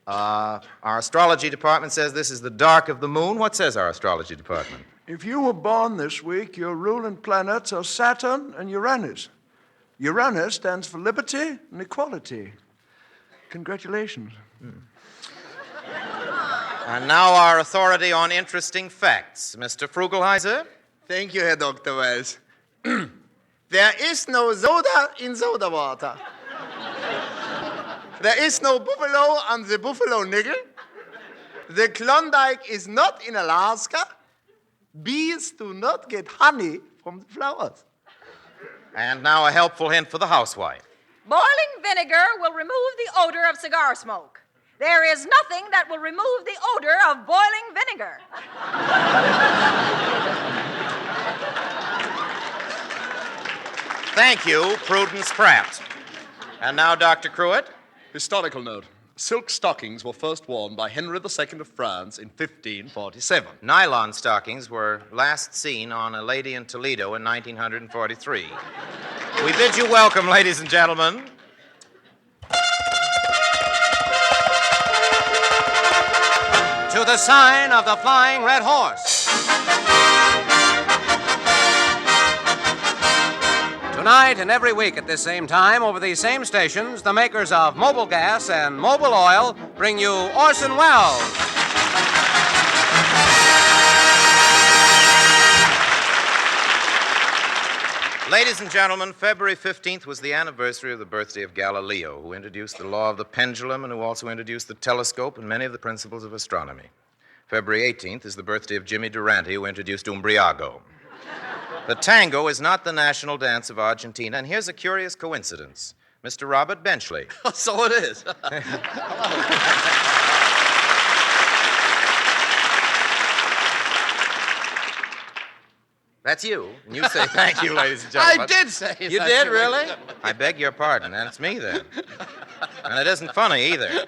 Our astrology department says this is the dark of the moon. What says our astrology department? If you were born this week, your ruling planets are Saturn and Uranus. Uranus stands for liberty and equality. Congratulations. And now our authority on interesting facts. Mr. Frugelheiser? Thank you, Herr Dr. Wells. There is no soda in soda water. There is no buffalo on the buffalo nickel. The Klondike is not in Alaska. Bees do not get honey from the flowers. And now a helpful hint for the housewife. Boiling vinegar will remove the odor of cigar smoke. There is nothing that will remove the odor of boiling vinegar. Thank you, Prudence Pratt. And now, Dr. Cruitt. Historical note. Silk stockings were first worn by Henry II of France in 1547. Nylon stockings were last seen on a lady in Toledo in 1943. We bid you welcome, ladies and gentlemen. To the sign of the Flying Red Horse. Tonight and every week at this same time, over these same stations, the makers of Mobil Gas and Mobil Oil bring you Orson Welles. Ladies and gentlemen, February 15th was the anniversary of the birthday of Galileo, who introduced the law of the pendulum and who also introduced the telescope and many of the principles of astronomy. February 18th is the birthday of Jimmy Durante, who introduced Umbriago. The tango is not the national dance of Argentina, and here's a curious coincidence. Mr. Robert Benchley. So it is. That's you. And you say thank you, ladies and gentlemen. I did say You did, really? I beg your pardon. That's me, then. And it isn't funny, either.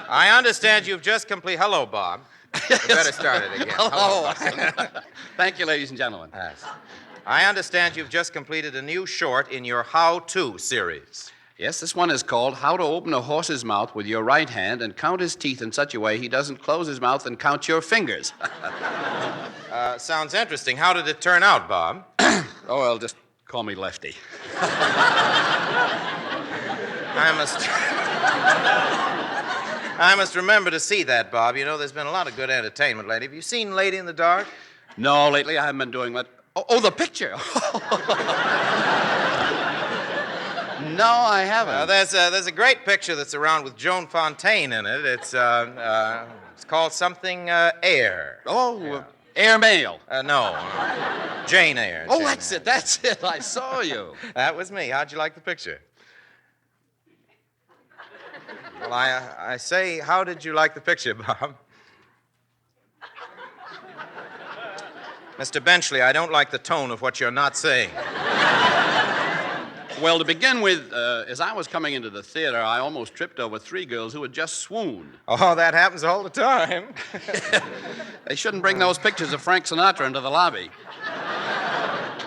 I understand you've just completed... Hello, Bob. We better start it again. Hello. Thank you, ladies and gentlemen. Yes. I understand you've just completed a new short in your How-To series. Yes, this one is called How to Open a Horse's Mouth with Your Right Hand and Count His Teeth in Such a Way He Doesn't Close His Mouth and Count Your Fingers. Sounds interesting. How did it turn out, Bob? Oh, well, just call me Lefty. I must remember to see that, Bob. You know, there's been a lot of good entertainment lately. Have you seen Lady in the Dark? No, lately I haven't been doing that. Oh, the picture. No, I haven't. There's a great picture that's around with Joan Fontaine in it. It's called something Eyre. Oh, yeah. Air Mail. No. Jane Eyre. Oh, Jane that's Eyre. it. That's it. I saw you. That was me. How'd you like the picture? Well, I say, how did you like the picture, Bob? Mr. Benchley, I don't like the tone of what you're not saying. Well, to begin with, as I was coming into the theater, I almost tripped over 3 girls who had just swooned. Oh, that happens all the time. They shouldn't bring those pictures of Frank Sinatra into the lobby.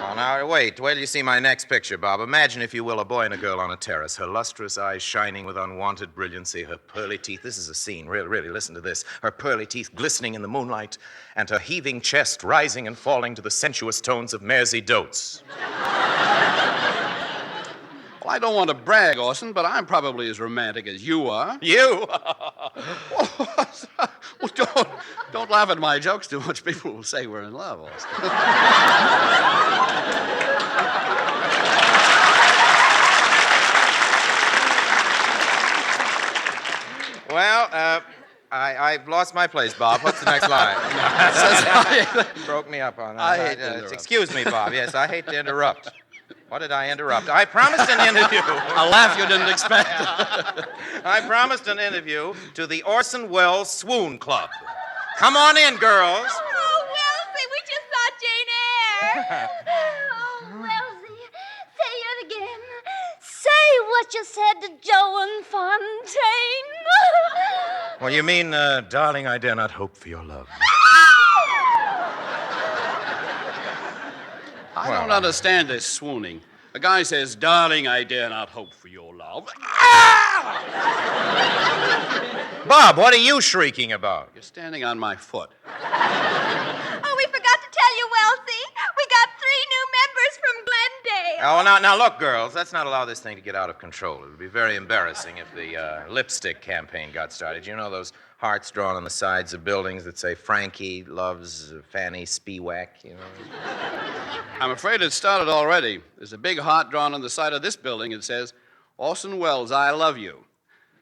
Oh, now, wait till you see my next picture, Bob. Imagine, if you will, a boy and a girl on a terrace, her lustrous eyes shining with unwanted brilliancy, her pearly teeth. This is a scene, really, listen to this. Her pearly teeth glistening in the moonlight, and her heaving chest rising and falling to the sensuous tones of Mairzy Doats. Well, I don't want to brag, Orson, but I'm probably as romantic as you are. You? Well, don't laugh at my jokes too much. People will say we're in love, Orson. Well, I've lost my place, Bob. What's the next line? Broke me up on that. I hate to interrupt. Excuse me, Bob. Yes, I hate to interrupt. What did I interrupt? I promised an interview. A laugh you didn't expect. I promised an interview to the Orson Welles Swoon Club. Come on in, girls. Oh, Wellesley, we just saw Jane Eyre. Oh, Wellesley, say it again. Say what you said to Joan Fontaine. Well, you mean, darling, I dare not hope for your love. I don't understand this swooning. A guy says, darling, I dare not hope for your love. Bob, what are you shrieking about? You're standing on my foot. Oh, we forgot to tell you, Wealthy. We got 3 new members from Glendale. Oh, now, look, girls, let's not allow this thing to get out of control. It would be very embarrassing if the lipstick campaign got started. You know those hearts drawn on the sides of buildings that say Frankie loves Fanny Spiewak, you know? I'm afraid it started already. There's a big heart drawn on the side of this building. It says, Orson Welles, I love you.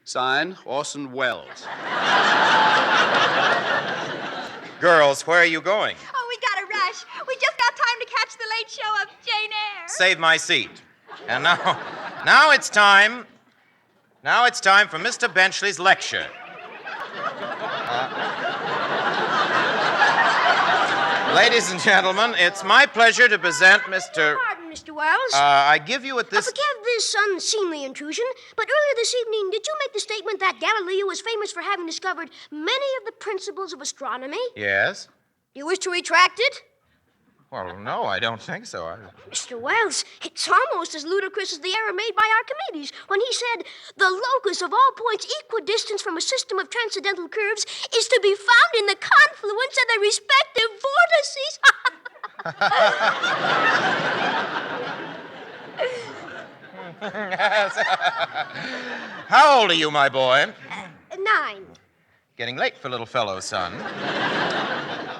Signed, Orson Welles. Girls, where are you going? Oh, we got to rush. We just got time to catch the late show of Jane Eyre. Save my seat. And now it's time for Mr. Benchley's lecture. Ladies and gentlemen, it's my pleasure to present Mr. Pardon, Mr. Wells. I give you at this... Forgive this unseemly intrusion, but earlier this evening, did you make the statement that Galileo was famous for having discovered many of the principles of astronomy? Yes? You wish to retract it? Well, no, I don't think so. Mr. Wells, it's almost as ludicrous as the error made by Archimedes when he said, the locus of all points equidistant from a system of transcendental curves is to be found in the confluence of their respective vortices. How old are you, my boy? 9. Getting late for little fellow, son.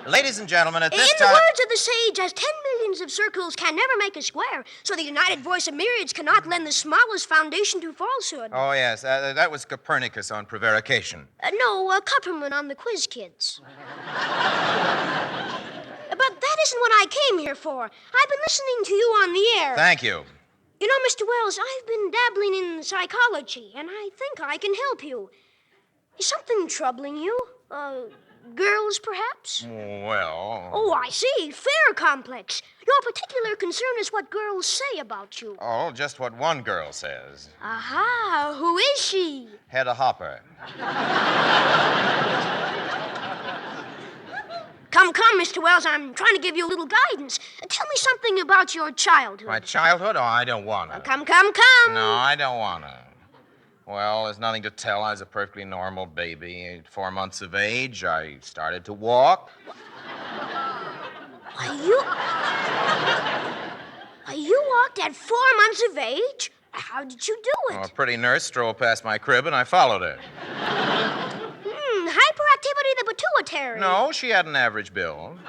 Ladies and gentlemen, at In this the time... words of the sage, as 10 millions of circles can never make a square, so the united voice of myriads cannot lend the smallest foundation to falsehood. Oh, yes, that was Copernicus on prevarication. No, Kupperman on the Quiz Kids. But that isn't what I came here for. I've been listening to you on the air. Thank you. You know, Mr. Wells, I've been dabbling in psychology, and I think I can help you. Is something troubling you? Girls, perhaps? Well... Oh, I see. Fear complex. Your particular concern is what girls say about you. Oh, just what one girl says. Aha, who is she? Hedda Hopper. Come, Mr. Wells, I'm trying to give you a little guidance. Tell me something about your childhood. My childhood? Oh, I don't want to. Come. No, I don't want to. Well, there's nothing to tell. I was a perfectly normal baby. At 4 months of age, I started to walk. You walked at 4 months of age? How did you do it? A pretty nurse strolled past my crib, and I followed her. Hyperactivity of the pituitary. No, she had an average build.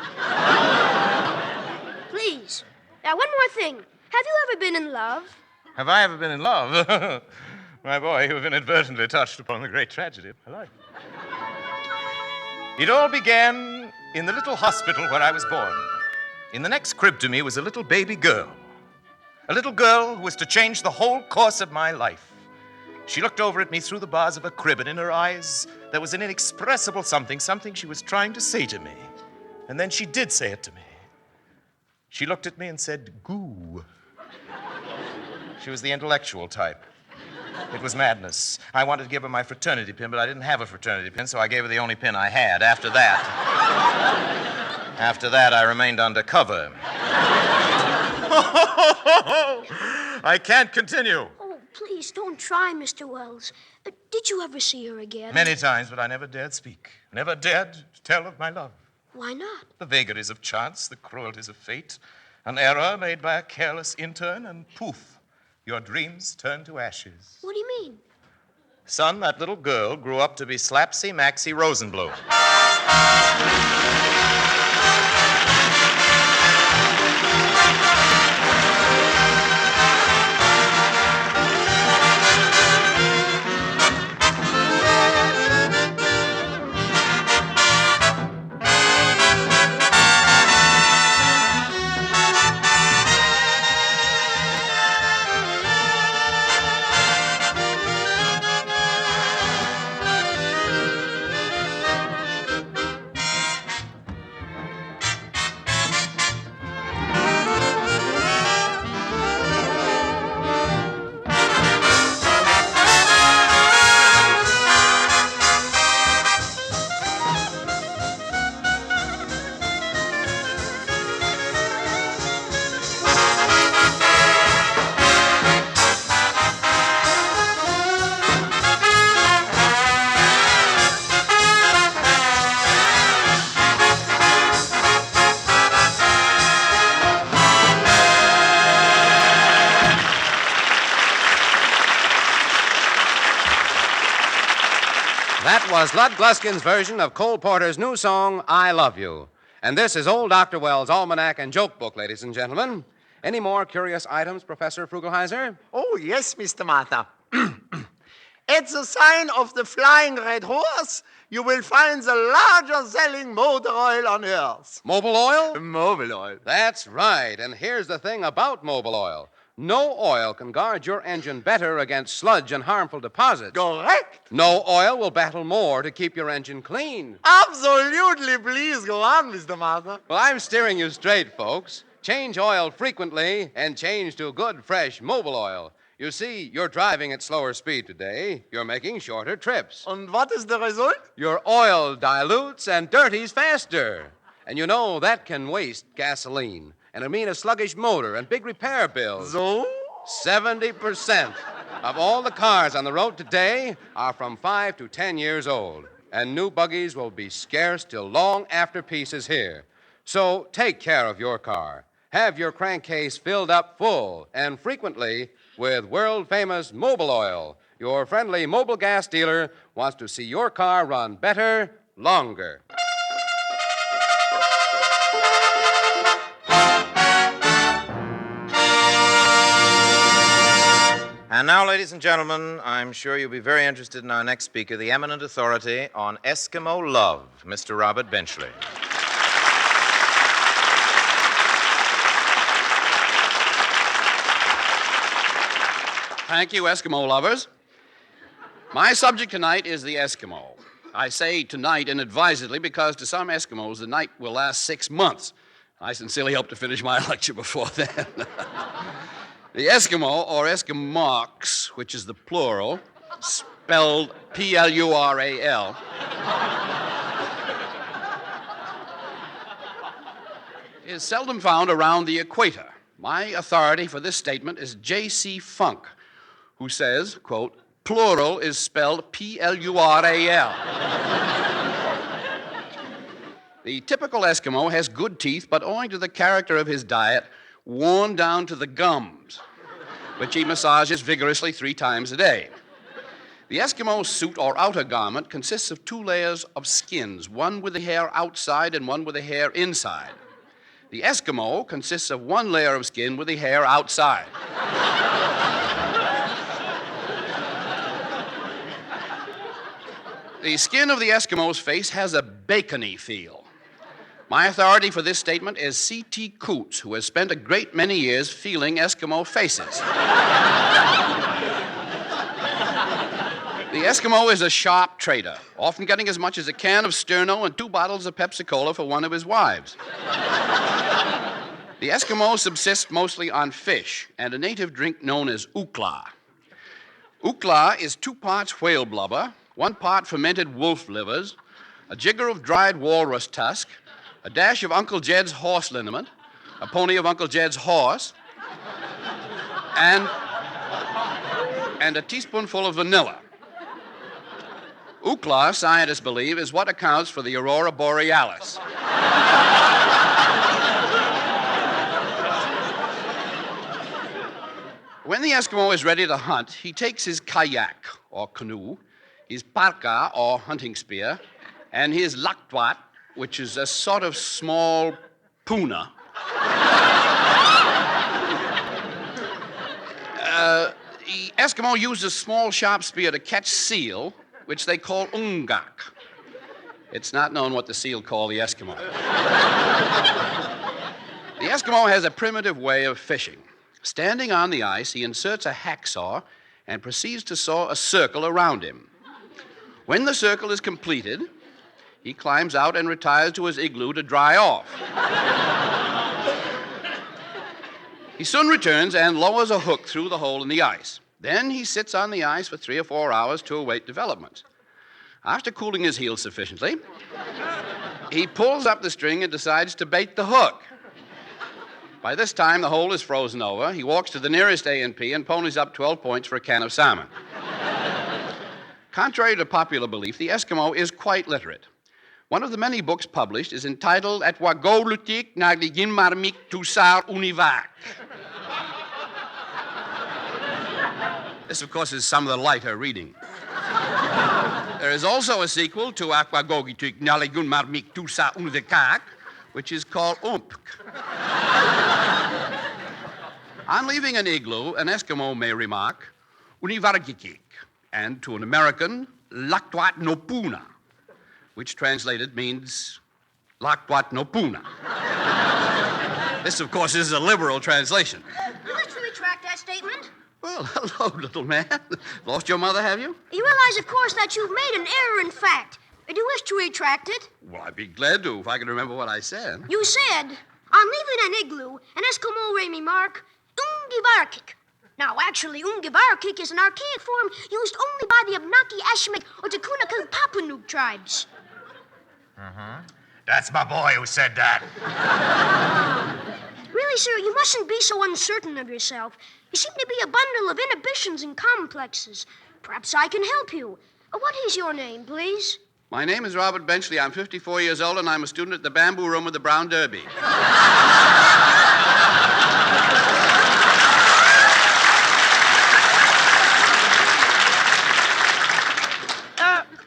Please. Now, one more thing. Have you ever been in love? Have I ever been in love? My boy, you have inadvertently touched upon the great tragedy of my life. It all began in the little hospital where I was born. In the next crib to me was a little baby girl. A little girl who was to change the whole course of my life. She looked over at me through the bars of a crib, and in her eyes there was an inexpressible something she was trying to say to me. And then she did say it to me. She looked at me and said, "Goo." She was the intellectual type. It was madness. I wanted to give her my fraternity pin, but I didn't have a fraternity pin, so I gave her the only pin I had. After that, I remained undercover. I can't continue. Oh, please, don't try, Mr. Wells. Did you ever see her again? Many times, but I never dared speak. Never dared tell of my love. Why not? The vagaries of chance, the cruelties of fate, an error made by a careless intern, and poof, your dreams turn to ashes. What do you mean? Son, that little girl grew up to be Slapsy Maxie Rosenblum. That was Lud Gluskin's version of Cole Porter's new song, I Love You. And this is old Dr. Wells' Almanac and Joke Book, ladies and gentlemen. Any more curious items, Professor Frugelheiser? Oh, yes, Mr. Martha. At the sign of the Flying Red Horse, you will find the largest selling motor oil on earth. Mobile oil? Mobile oil. That's right. And here's the thing about mobile oil. No oil can guard your engine better against sludge and harmful deposits. Correct. No oil will battle more to keep your engine clean. Absolutely. Please go on, Mr. Martha. Well, I'm steering you straight, folks. Change oil frequently and change to good, fresh mobile oil. You see, you're driving at slower speed today. You're making shorter trips. And what is the result? Your oil dilutes and dirties faster. And you know that can waste gasoline. And it'll mean a sluggish motor and big repair bills. So? 70% of all the cars on the road today are from 5 to 10 years old. And new buggies will be scarce till long after peace is here. So take care of your car. Have your crankcase filled up full and frequently with world-famous Mobil Oil. Your friendly Mobil gas dealer wants to see your car run better, longer. And now, ladies and gentlemen, I'm sure you'll be very interested in our next speaker, the eminent authority on Eskimo love, Mr. Robert Benchley. Thank you, Eskimo lovers. My subject tonight is the Eskimo. I say tonight inadvisedly because to some Eskimos the night will last 6 months. I sincerely hope to finish my lecture before then. The Eskimo, or Eskimoks, which is the plural, spelled Plural, is seldom found around the equator. My authority for this statement is J.C. Funk, who says, quote, plural is spelled Plural. The typical Eskimo has good teeth, but owing to the character of his diet, worn down to the gums, which he massages vigorously 3 times a day. The Eskimo suit or outer garment consists of 2 layers of skins, one with the hair outside and one with the hair inside. The Eskimo consists of 1 layer of skin with the hair outside. The skin of the Eskimo's face has a bacony feel. My authority for this statement is C.T. Coots, who has spent a great many years feeling Eskimo faces. The Eskimo is a sharp trader, often getting as much as a can of Sterno and 2 bottles of Pepsi-Cola for one of his wives. The Eskimo subsists mostly on fish and a native drink known as ukla. Ukla is 2 parts whale blubber, 1 part fermented wolf livers, a jigger of dried walrus tusk, a dash of Uncle Jed's horse liniment, a pony of Uncle Jed's horse, and a teaspoonful of vanilla. Ukla, scientists believe, is what accounts for the aurora borealis. When the Eskimo is ready to hunt, he takes his kayak, or canoe, his parka, or hunting spear, and his laktwat, which is a sort of small puna. The Eskimo uses a small sharp spear to catch seal, which they call ungak. It's not known what the seal call the Eskimo. The Eskimo has a primitive way of fishing. Standing on the ice, he inserts a hacksaw and proceeds to saw a circle around him. When the circle is completed, he climbs out and retires to his igloo to dry off. He soon returns and lowers a hook through the hole in the ice. Then he sits on the ice for 3 or 4 hours to await developments. After cooling his heels sufficiently, he pulls up the string and decides to bait the hook. By this time, the hole is frozen over. He walks to the nearest A&P and ponies up 12 points for a can of salmon. Contrary to popular belief, the Eskimo is quite literate. One of the many books published is entitled At Wagolutik Nagligin Marmik Tusar Univac. This, of course, is some of the lighter reading. There is also a sequel to Aquagogituk Naligun Marmik Tusa Unvekak, which is called Umpk. On leaving an igloo, an Eskimo may remark, Univargikik, and to an American, Laktwat Nopuna, which translated means Laktwat Nopuna. This, of course, is a liberal translation. You wish to retract that statement? Well, hello, little man. Lost your mother, have you? You realize, of course, that you've made an error in fact. Do you wish to retract it? Well, I'd be glad to if I could remember what I said. You said, on leaving an igloo, an Eskimo may remark, Ungivarkik. Now, actually, Ungivarkik is an archaic form used only by the Abnaki, Ashimek, or Takunakil Papanuk tribes. That's my boy who said that. Really, sir, you mustn't be so uncertain of yourself. You seem to be a bundle of inhibitions and complexes. Perhaps I can help you. What is your name, please? My name is Robert Benchley. I'm 54 years old, and I'm a student at the Bamboo Room of the Brown Derby.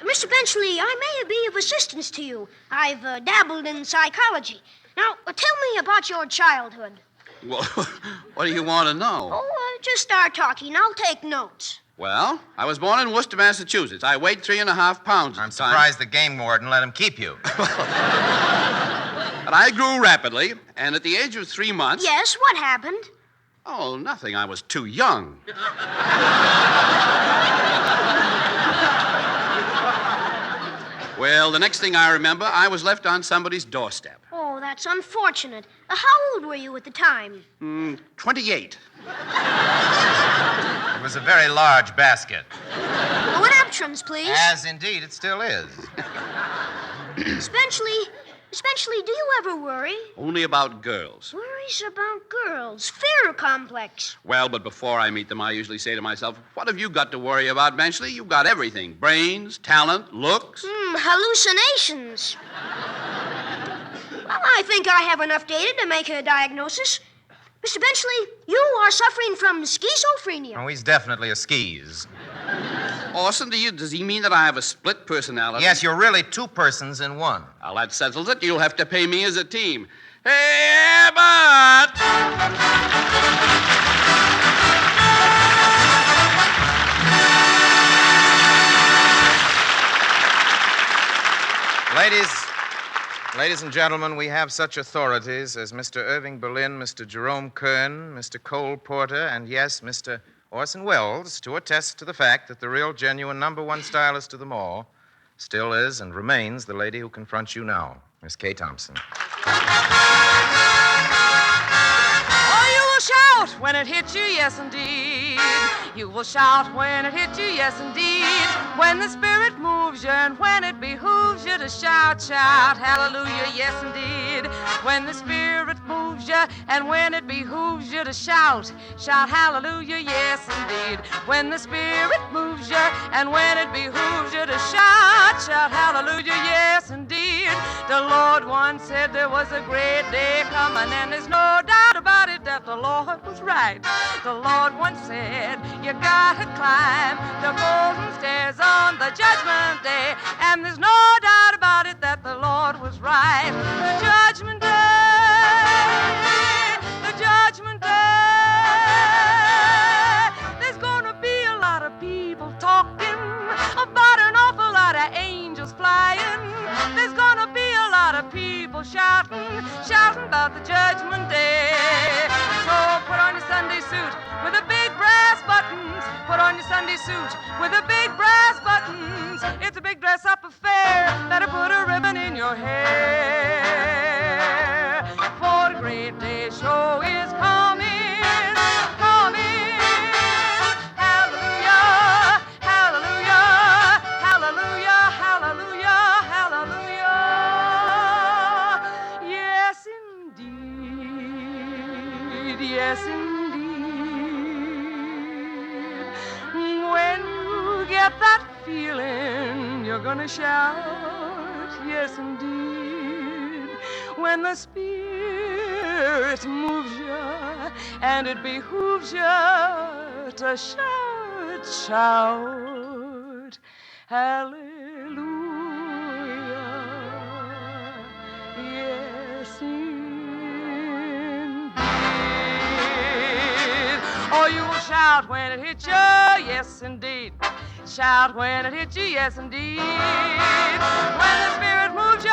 Mr. Benchley, I may be of assistance to you. I've dabbled in psychology. Now, tell me about your childhood. Well, what do you want to know? Oh, just start talking. I'll take notes. Well, I was born in Worcester, Massachusetts. I weighed 3.5 pounds at I'm the time. surprised the game warden let him keep you. But I grew rapidly, and at the age of 3 months... Yes, what happened? Oh, nothing. I was too young. Well, the next thing I remember, I was left on somebody's doorstep. Oh, that's unfortunate. How old were you at the time? 28. It was a very large basket. Oh, an entrance, please. As indeed it still is. Spenceley, do you ever worry? Only about girls. Worries about girls. Fear complex. Well, but before I meet them, I usually say to myself, what have you got to worry about, Benchley? You've got everything. Brains, talent, looks. Hallucinations. Well, I think I have enough data to make a diagnosis. Mr. Benchley, you are suffering from schizophrenia. Oh, he's definitely a skis. Orson, does he mean that I have a split personality? Yes, you're really two persons in one. Well, that settles it. You'll have to pay me as a team. Hey, Abbott! Ladies and gentlemen, we have such authorities as Mr. Irving Berlin, Mr. Jerome Kern, Mr. Cole Porter, and yes, Mr. Orson Welles to attest to the fact that the real, genuine #1 stylist of them all still is and remains the lady who confronts you now, Miss Kay Thompson. Oh, you will shout when it hits you, yes, indeed. You will shout when it hits you, yes, indeed. When the Spirit moves you and when it behooves you to shout, shout, hallelujah, yes, indeed. When the Spirit moves you and when it behooves you to shout, shout, hallelujah, yes, indeed. When the Spirit moves you and when it behooves you to shout, shout, hallelujah, yes, indeed. The Lord once said there was a great day coming, and there's no doubt about it that the Lord was right. The Lord once said, you gotta climb the golden stairs on the judgment day, and there's no doubt about it that the Lord was right. The judgment day, the judgment day. There's gonna be a lot of people talking about an awful lot of angels flying. There's gonna be a lot of people shouting about the judgment day. So put on your Sunday suit with the big brass buttons. Put on your Sunday suit with the big brass buttons. It's a big dress-up affair. Better put a ribbon in your hair. For the great day show is coming, coming. Hallelujah, hallelujah, hallelujah, hallelujah, hallelujah. Yes, indeed, yes, indeed. When you get that feeling, you're gonna shout, yes, indeed. When the Spirit moves you and it behooves you to shout, shout, hallelujah. shout when it hits you, yes indeed. Shout when it hits you, yes indeed. When the Spirit moves you,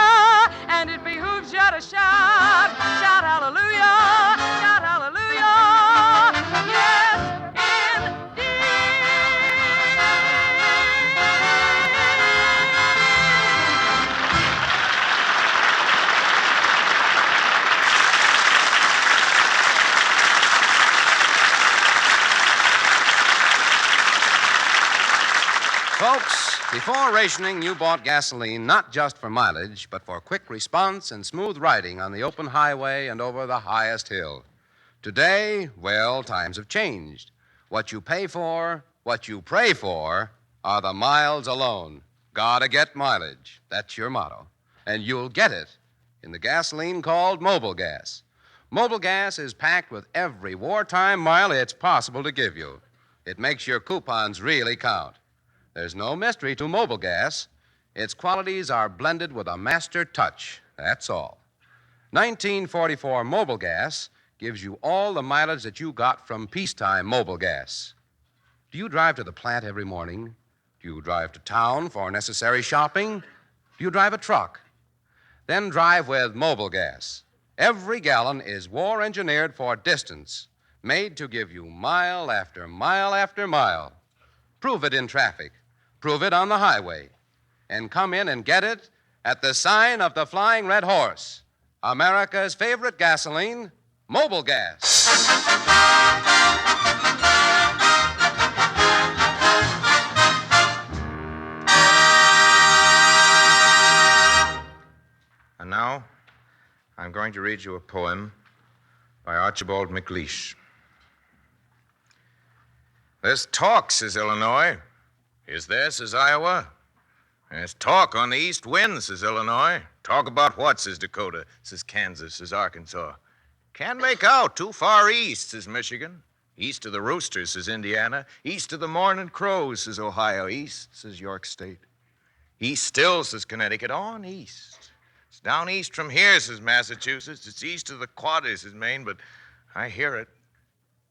and it behooves you to shout, shout hallelujah, shout hallelujah, yes indeed. Folks, before rationing, you bought gasoline not just for mileage, but for quick response and smooth riding on the open highway and over the highest hill. Today, well, times have changed. What you pay for, what you pray for, are the miles alone. Gotta get mileage. That's your motto. And you'll get it in the gasoline called Mobile Gas. Mobile Gas is packed with every wartime mile it's possible to give you. It makes your coupons really count. There's no mystery to Mobile Gas. Its qualities are blended with a master touch. That's all. 1944 Mobile Gas gives you all the mileage that you got from peacetime Mobile Gas. Do you drive to the plant every morning? Do you drive to town for necessary shopping? Do you drive a truck? Then drive with Mobile Gas. Every gallon is war-engineered for distance, made to give you mile after mile after mile. Prove it in traffic. Prove it on the highway. And come in and get it at the sign of the Flying Red Horse. America's favorite gasoline, Mobile Gas. And now, I'm going to read you a poem by Archibald MacLeish. There's talk, says Illinois. Is there, says Iowa. There's talk on the east wind, says Illinois. Talk about what, says Dakota, says Kansas, says Arkansas. Can't make out, too far east, says Michigan. East of the roosters, says Indiana. East of the morning crows, says Ohio. East, says York State. East still, says Connecticut. On east. It's down east from here, says Massachusetts. It's east of the Quadras, says Maine, but I hear it.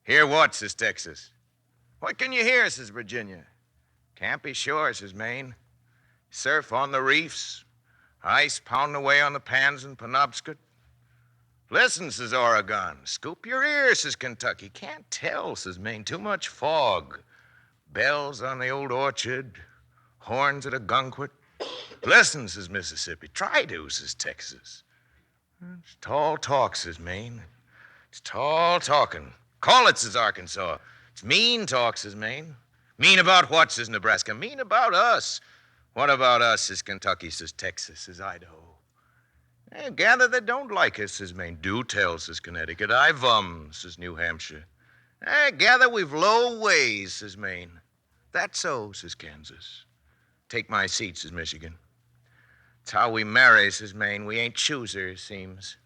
Hear what, says Texas. What can you hear, says Virginia. Can't be sure, says Maine. Surf on the reefs. Ice pounding away on the pans in Penobscot. Listen, says Oregon. Scoop your ears, says Kentucky. Can't tell, says Maine. Too much fog. Bells on the old orchard. Horns at a gunquit. Listen, says Mississippi. Try to, says Texas. It's tall talk, says Maine. It's tall talking. Call it, says Arkansas. It's mean talk, says Maine. Mean about what, says Nebraska? Mean about us. What about us, says Kentucky, says Texas, says Idaho. Gather that don't like us, says Maine. Do tell, says Connecticut. I vum, says New Hampshire. Gather we've low ways, says Maine. That's so, says Kansas. Take my seat, says Michigan. It's how we marry, says Maine. We ain't choosers, seems.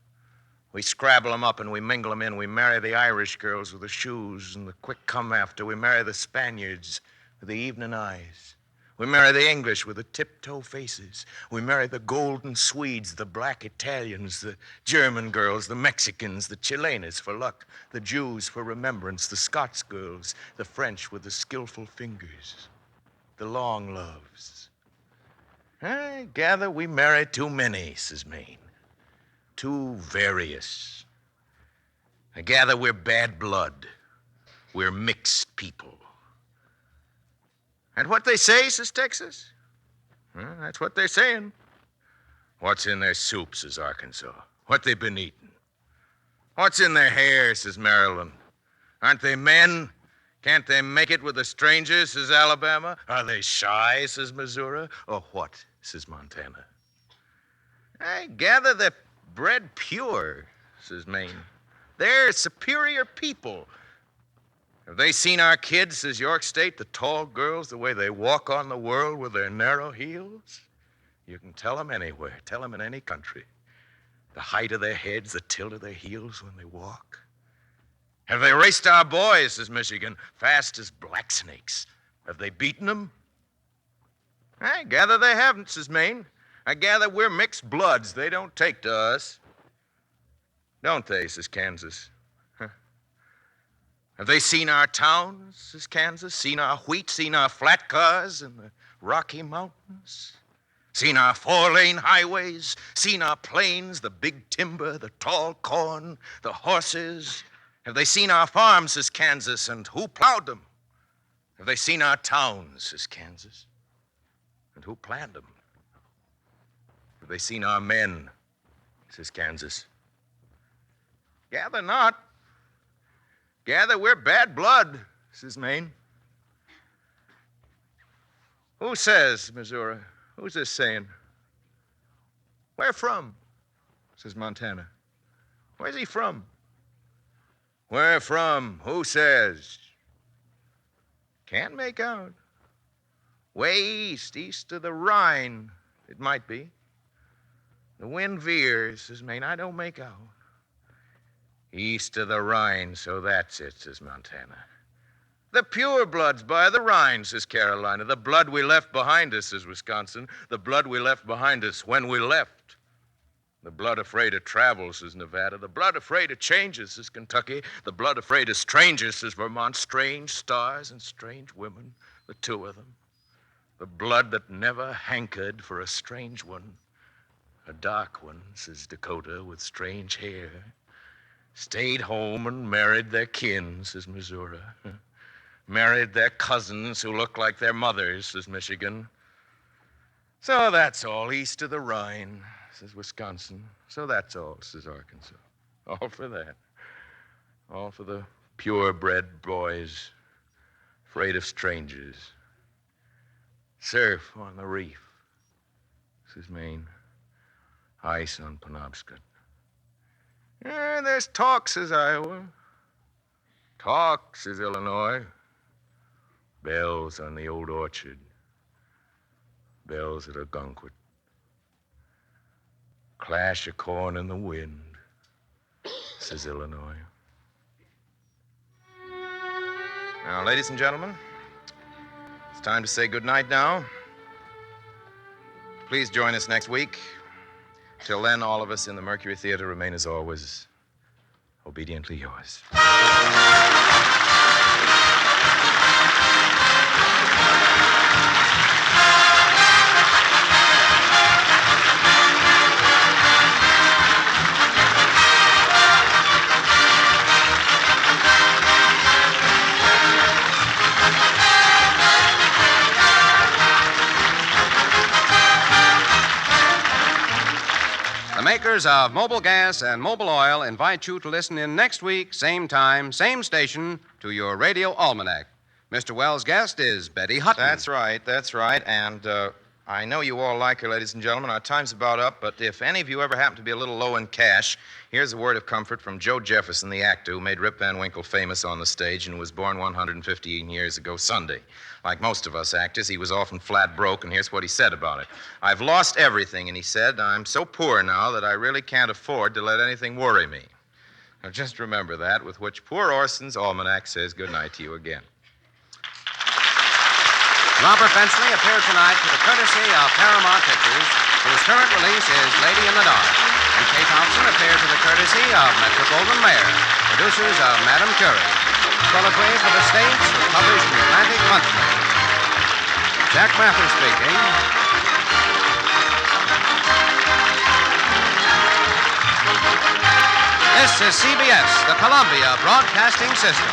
We scrabble 'em up and we mingle 'em in. We marry the Irish girls with the shoes and the quick come after. We marry the Spaniards with the evening eyes. We marry the English with the tiptoe faces. We marry the golden Swedes, the black Italians, the German girls, the Mexicans, the Chilenas for luck, the Jews for remembrance, the Scots girls, the French with the skillful fingers, the long loves. I gather we marry too many, says Maine. Too various. I gather we're bad blood. We're mixed people. And what they say, says Texas? That's what they're saying. What's in their soup, says Arkansas? What they been eating? What's in their hair, says Maryland? Aren't they men? Can't they make it with a stranger, says Alabama? Are they shy, says Missouri? Or what, says Montana? I gather they're bred pure, says Maine. They're superior people. Have they seen our kids, says York State, the tall girls, the way they walk on the world with their narrow heels? You can tell them anywhere, tell them in any country. The height of their heads, the tilt of their heels when they walk. Have they raced our boys, says Michigan, fast as black snakes? Have they beaten them? I gather they haven't, says Maine. I gather we're mixed bloods. They don't take to us. Don't they, says Kansas. Have they seen our towns, says Kansas? Seen our wheat? Seen our flat cars in the Rocky Mountains? Seen our four-lane highways? Seen our plains, the big timber, the tall corn, the horses? Have they seen our farms, says Kansas, and who plowed them? Have they seen our towns, says Kansas, and who planned them? Have they seen our men, says Kansas? Gather not. Gather, we're bad blood, says Maine. Who says, Missouri? Who's this saying? Where from? Says Montana. Where's he from? Where from? Who says? Can't make out. Way east of the Rhine, it might be. The wind veers, says Maine. I don't make out. East of the Rhine, so that's it, says Montana. The pure blood's by the Rhine, says Carolina. The blood we left behind us, says Wisconsin. The blood we left behind us when we left. The blood afraid of travel, says Nevada. The blood afraid of changes, says Kentucky. The blood afraid of strangers, says Vermont. Strange stars and strange women, the two of them. The blood that never hankered for a strange one. A dark one, says Dakota, with strange hair. Stayed home and married their kin, says Missouri. Married their cousins who look like their mothers, says Michigan. So that's all east of the Rhine, says Wisconsin. So that's all, says Arkansas. All for that. All for the purebred boys, afraid of strangers. Surf on the reef, says Maine. Ice on Penobscot. There's talk, says Iowa. Talk, says Illinois. Bells on the old orchard. Bells at Algonquin. Clash of corn in the wind, says Illinois. Now, ladies and gentlemen, it's time to say goodnight now. Please join us next week. Till then, all of us in the Mercury Theater remain, as always, obediently yours. The makers of Mobile Gas and Mobile Oil invite you to listen in next week, same time, same station, to your Radio Almanac. Mr. Wells' guest is Betty Hutton. That's right. And I know you all like her, ladies and gentlemen. Our time's about up, but if any of you ever happen to be a little low in cash, here's a word of comfort from Joe Jefferson, the actor who made Rip Van Winkle famous on the stage and who was born 115 years ago Sunday. Like most of us actors, he was often flat broke, and here's what he said about it. I've lost everything, and he said, I'm so poor now that I really can't afford to let anything worry me. Now, just remember that, with which poor Orson's Almanac says goodnight to you again. Robert Benchley appeared tonight to the courtesy of Paramount Pictures, whose current release is Lady in the Dark. And Kate Thompson appeared to the courtesy of Metro-Goldwyn-Mayer, producers of Madame Curie. Colloquy for the States was published in Atlantic Monthly. Jack Mather speaking. This is CBS, the Columbia Broadcasting System.